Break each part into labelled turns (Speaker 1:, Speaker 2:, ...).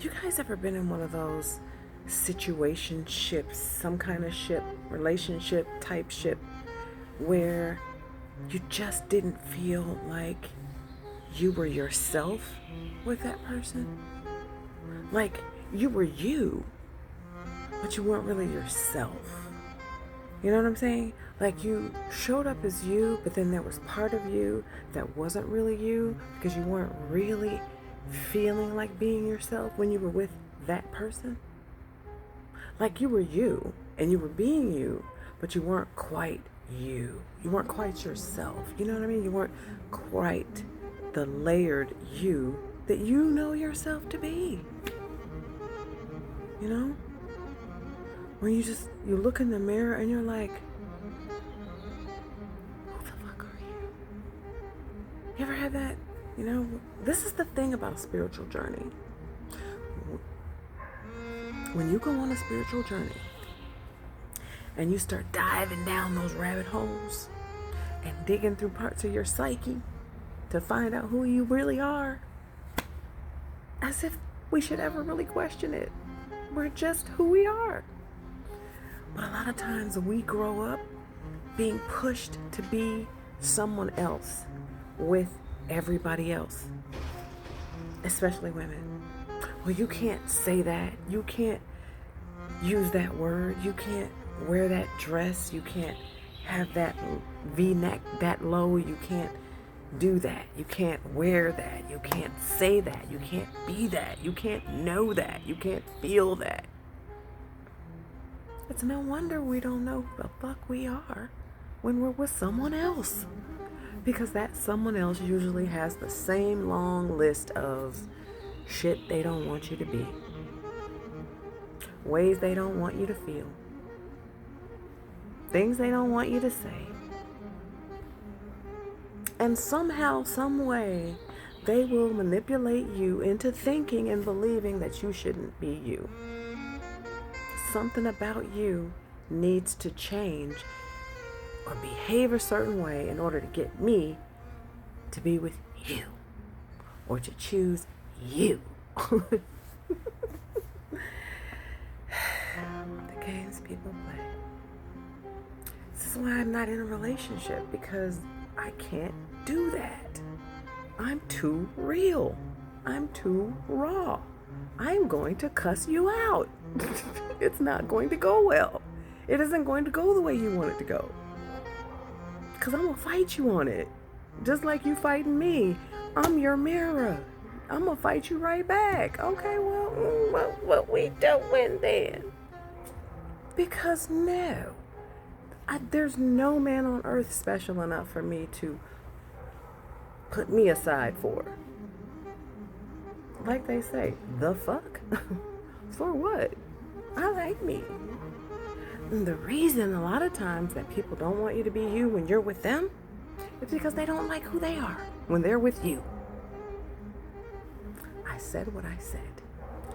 Speaker 1: You guys ever been in one of those situationships, some kind of ship, relationship type ship, where you just didn't feel like you were yourself with that person? Like you were you, but you weren't really yourself. You know what I'm saying? Like you showed up as you, but then there was part of you that wasn't really you because you weren't really feeling like being yourself when you were with that person. Like you were you and you were being you, but you weren't quite you. You weren't quite yourself. You know what I mean? You weren't quite the layered you that you know yourself to be. You know? When you look in the mirror and you're like, who the fuck are you? You ever had that? You know, this is the thing about a spiritual journey. When you go on a spiritual journey and you start diving down those rabbit holes and digging through parts of your psyche to find out who you really are, as if we should ever really question it. We're just who we are. But a lot of times we grow up being pushed to be someone else with everybody else, especially women. Well, you can't say that. You can't use that word. You can't wear that dress. You can't have that V-neck that low. You can't do that. You can't wear that. You can't say that. You can't be that. You can't know that. You can't feel that. It's no wonder we don't know who the fuck we are when we're with someone else. Because that someone else usually has the same long list of shit they don't want you to be, ways they don't want you to feel, things they don't want you to say. And somehow, some way, they will manipulate you into thinking and believing that you shouldn't be you. Something about you needs to change or behave a certain way in order to get me to be with you or to choose you. The games people play. This is why I'm not in a relationship, because I can't do that. I'm too real. I'm too raw. I'm going to cuss you out. It's not going to go well. It isn't going to go the way you want it to go. Because I'm going to fight you on it. Just like you fighting me. I'm your mirror. I'm going to fight you right back. Okay, well, what we doing then? Because no. There's no man on earth special enough for me to put me aside for. Like they say, the fuck? For what? I like me. And the reason a lot of times that people don't want you to be you when you're with them is because they don't like who they are when they're with you. I said what I said,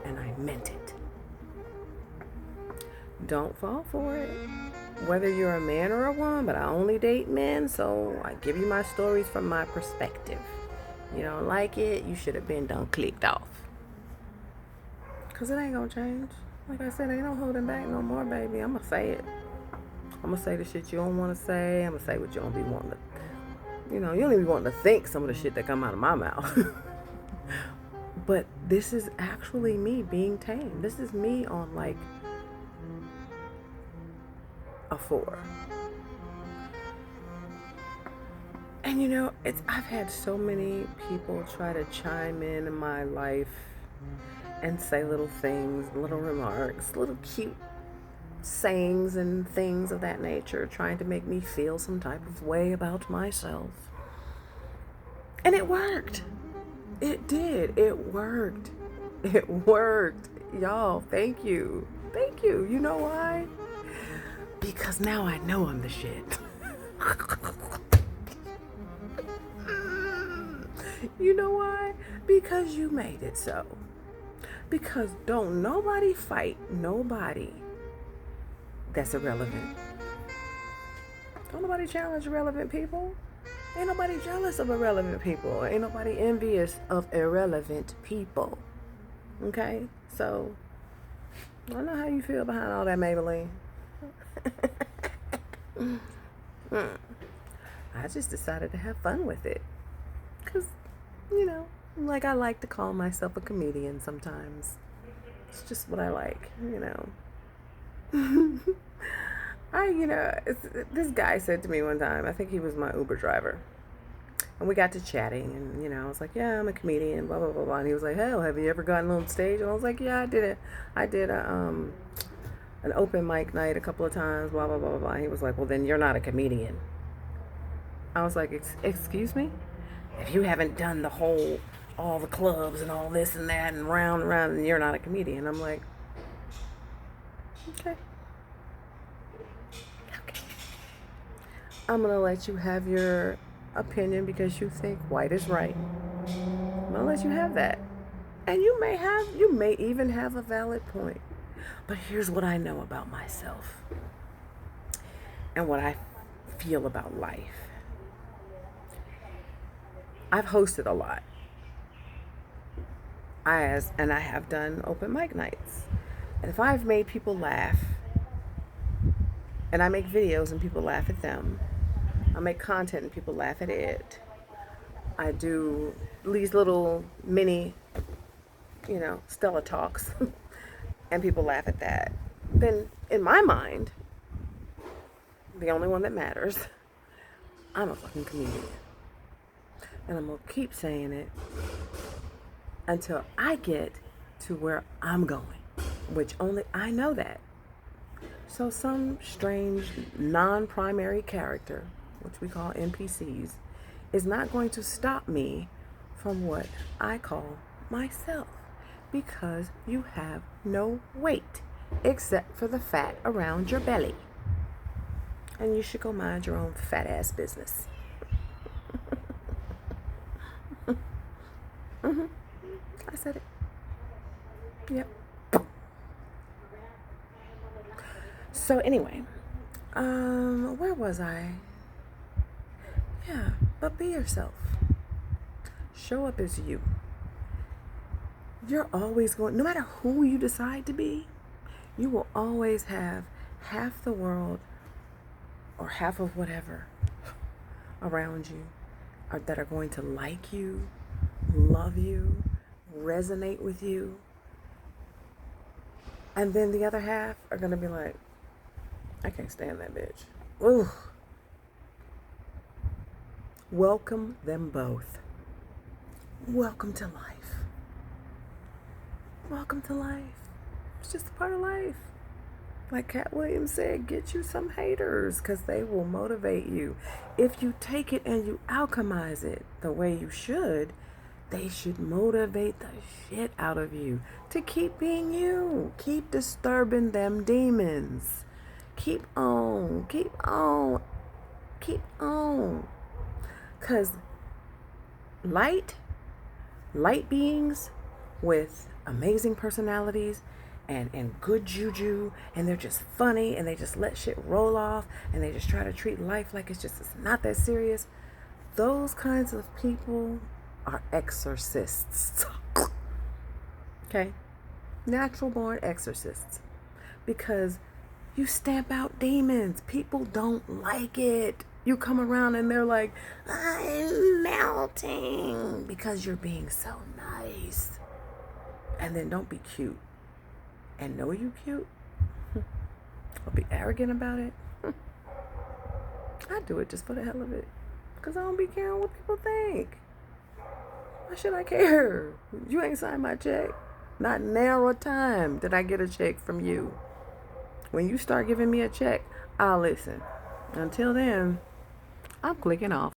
Speaker 1: and I meant it. Don't fall for it. Whether you're a man or a woman, but I only date men, so I give you my stories from my perspective. You don't like it, you should have been done clicked off. Because it ain't gonna change. Like I said, ain't no holding back no more, baby. I'm gonna say it. I'm gonna say the shit you don't want to say. I'm gonna say what you don't be wanting to. You don't even be wanting to think some of the shit that come out of my mouth. But this is actually me being tame. This is me on like a 4. And you know, I've had so many people try to chime in my life and say little things, little remarks, little cute sayings and things of that nature, trying to make me feel some type of way about myself. And it worked. It did. It worked. It worked. Y'all, thank you. Thank you. You know why? Because now I know I'm the shit. You know why? Because you made it so. Because don't nobody fight nobody that's irrelevant. Don't nobody challenge irrelevant people. Ain't nobody jealous of irrelevant people. Ain't nobody envious of irrelevant people. Okay? So, I don't know how you feel behind all that, Maybelline. I just decided to have fun with it. Because, like I like to call myself a comedian sometimes. It's just what I like, this guy said to me one time, I think he was my Uber driver. And we got to chatting, and, I was like, yeah, I'm a comedian, blah, blah, blah, blah. And he was like, hell, have you ever gotten on stage? And I was like, yeah, I did an open mic night a couple of times, blah, blah, blah, blah, blah. And he was like, well, then you're not a comedian. I was like, excuse me? If you haven't done all the clubs and all this and that and round, and you're not a comedian. I'm like, okay. I'm going to let you have your opinion because you think white is right. I'm going to let you have that. And you may even have a valid point. But here's what I know about myself and what I feel about life. I've hosted a lot. And I have done open mic nights. And if I've made people laugh, and I make videos and people laugh at them, I make content and people laugh at it, I do these little mini, Stella talks, and people laugh at that, then in my mind, the only one that matters, I'm a fucking comedian. And I'm going to keep saying it until I get to where I'm going, which only I know that. So some strange non-primary character, which we call NPCs, is not going to stop me from what I call myself, because you have no weight except for the fat around your belly. And you should go mind your own fat ass business. I said it. Yep. So anyway, where was I? Yeah, but be yourself. Show up as you. You're always going, no matter who you decide to be, you will always have half the world or half of whatever around you that are going to like you, love you, resonate with you. And then the other half are going to be like, I can't stand that bitch. Ooh. Welcome them both. Welcome to life. Welcome to life. It's just a part of life. Like Cat Williams said, get you some haters because they will motivate you. If you take it and you alchemize it the way you should, they should motivate the shit out of you to keep being you. Keep disturbing them demons. Keep on. Keep on. Keep on. Because light beings with amazing personalities and good juju, and they're just funny, and they just let shit roll off, and they just try to treat life like it's not that serious. Those kinds of people are exorcists. Okay? Natural born exorcists. Because you stamp out demons. People don't like it. You come around and they're like, I'm melting because you're being so nice. And then don't be cute. And know you cute. Or be arrogant about it. I do it just for the hell of it. Because I don't be caring what people think. Why should I care? You ain't signed my check. Not now or time did I get a check from you. When you start giving me a check, I'll listen. Until then, I'm clicking off.